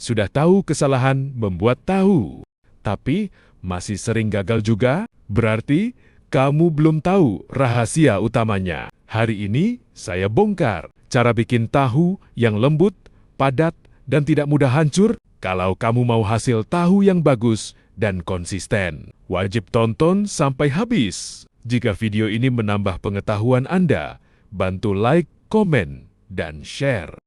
sudah tahu kesalahan membuat tahu, tapi masih sering gagal juga, berarti kamu belum tahu rahasia utamanya. Hari ini saya bongkar cara bikin tahu yang lembut, padat, dan tidak mudah hancur. Kalau kamu mau hasil tahu yang bagus dan konsisten, wajib tonton sampai habis. Jika video ini menambah pengetahuan Anda, bantu like, komen, dan share.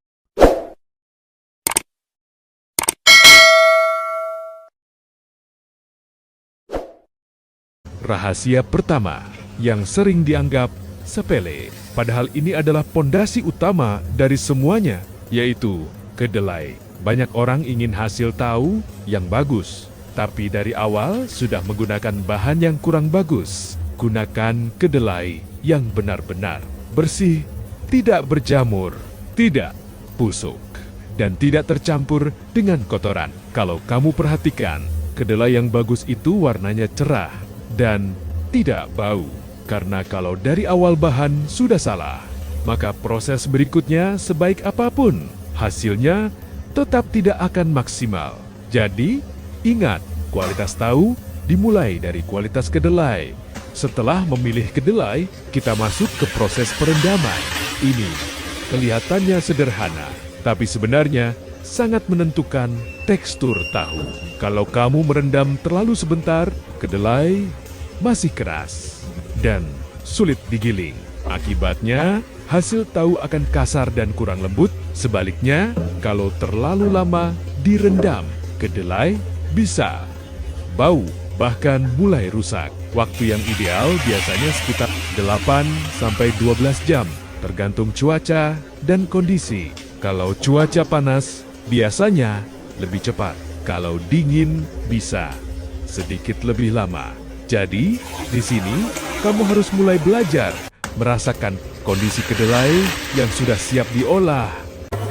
Rahasia pertama yang sering dianggap sepele, padahal ini adalah pondasi utama dari semuanya, yaitu kedelai. Banyak orang ingin hasil tahu yang bagus, tapi dari awal sudah menggunakan bahan yang kurang bagus. Gunakan kedelai yang benar-benar bersih, tidak berjamur, tidak busuk, dan tidak tercampur dengan kotoran. Kalau kamu perhatikan, kedelai yang bagus itu warnanya cerah dan tidak bau. Karena kalau dari awal bahan sudah salah, maka proses berikutnya sebaik apapun, hasilnya tetap tidak akan maksimal. Jadi, ingat, kualitas tahu dimulai dari kualitas kedelai. Setelah memilih kedelai, kita masuk ke proses perendaman. Ini kelihatannya sederhana, tapi sebenarnya sangat menentukan tekstur tahu. Kalau kamu merendam terlalu sebentar, kedelai masih keras dan sulit digiling. Akibatnya, hasil tahu akan kasar dan kurang lembut. Sebaliknya, kalau terlalu lama direndam, kedelai bisa bau, bahkan mulai rusak. Waktu yang ideal biasanya sekitar 8-12 jam, tergantung cuaca dan kondisi. Kalau cuaca panas, biasanya lebih cepat. Kalau dingin, bisa sedikit lebih lama. Jadi, di sini kamu harus mulai belajar merasakan kondisi kedelai yang sudah siap diolah.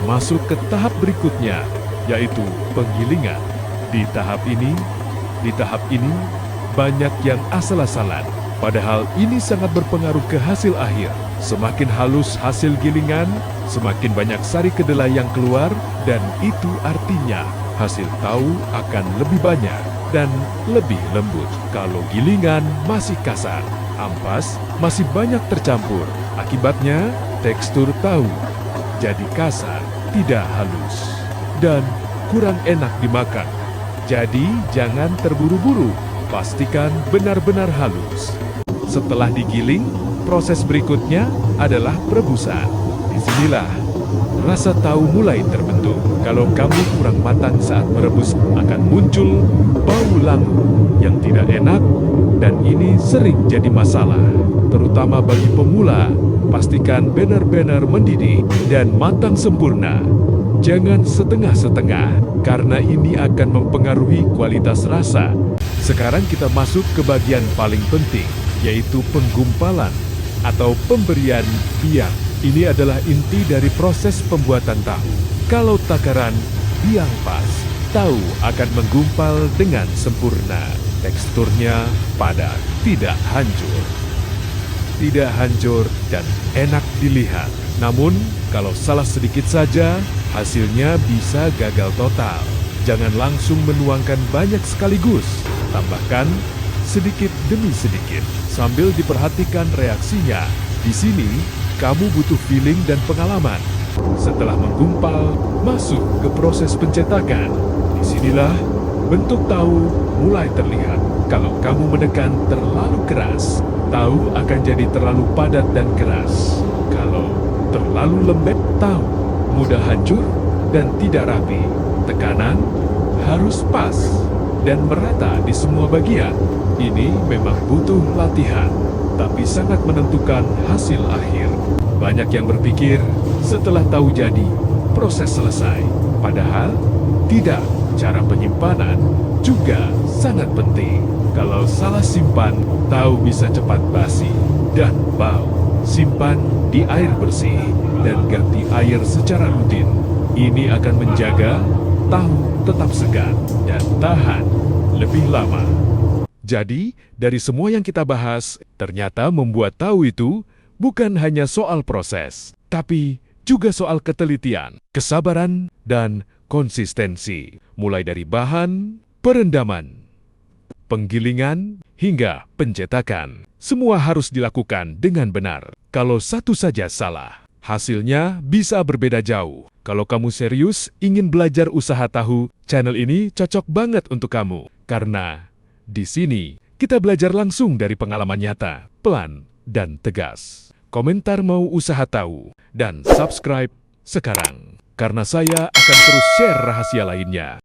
Masuk ke tahap berikutnya, yaitu penggilingan. Di tahap ini, banyak yang asal-asalan. Padahal ini sangat berpengaruh ke hasil akhir. Semakin halus hasil gilingan, semakin banyak sari kedelai yang keluar, dan itu artinya hasil tahu akan lebih banyak dan lebih lembut. Kalau gilingan masih kasar, ampas, masih banyak tercampur. Akibatnya, tekstur tahu jadi kasar, tidak halus, dan kurang enak dimakan. Jadi, jangan terburu-buru. Pastikan benar-benar halus. Setelah digiling, proses berikutnya adalah perebusan. Disinilah rasa tahu mulai terbentuk. Kalau kamu kurang matang saat merebus, akan muncul bau langu yang tidak enak, dan ini sering jadi masalah, terutama bagi pemula. Pastikan benar-benar mendidih dan matang sempurna. Jangan setengah-setengah, karena ini akan mempengaruhi kualitas rasa. Sekarang kita masuk ke bagian paling penting, yaitu penggumpalan atau pemberian biang. Ini adalah inti dari proses pembuatan tahu. Kalau takaran biang pas, tahu akan menggumpal dengan sempurna. Teksturnya padat, tidak hancur. Tidak hancur dan enak dilihat. Namun, kalau salah sedikit saja, hasilnya bisa gagal total. Jangan langsung menuangkan banyak sekaligus. Tambahkan sedikit demi sedikit, sambil diperhatikan reaksinya. Di sini, kamu butuh feeling dan pengalaman. Setelah menggumpal, masuk ke proses pencetakan. Disinilah bentuk tahu mulai terlihat. Kalau kamu menekan terlalu keras, tahu akan jadi terlalu padat dan keras. Kalau terlalu lembek, tahu mudah hancur dan tidak rapi. Tekanan harus pas dan merata di semua bagian. Ini memang butuh latihan, tapi sangat menentukan hasil akhir. Banyak yang berpikir setelah tahu jadi, proses selesai. Padahal tidak. Cara penyimpanan juga sangat penting. Kalau salah simpan, tahu bisa cepat basi dan bau. Simpan di air bersih dan ganti air secara rutin. Ini akan menjaga tahu tetap segar dan tahan lebih lama. Jadi, dari semua yang kita bahas, ternyata membuat tahu itu bukan hanya soal proses, tapi juga soal ketelitian, kesabaran, dan konsistensi, mulai dari bahan, perendaman, penggilingan, hingga pencetakan. Semua harus dilakukan dengan benar. Kalau satu saja salah, hasilnya bisa berbeda jauh. Kalau kamu serius ingin belajar usaha tahu, channel ini cocok banget untuk kamu. Karena di sini kita belajar langsung dari pengalaman nyata, pelan, dan tegas. Komentar mau usaha tahu, dan subscribe sekarang. Karena saya akan terus share rahasia lainnya.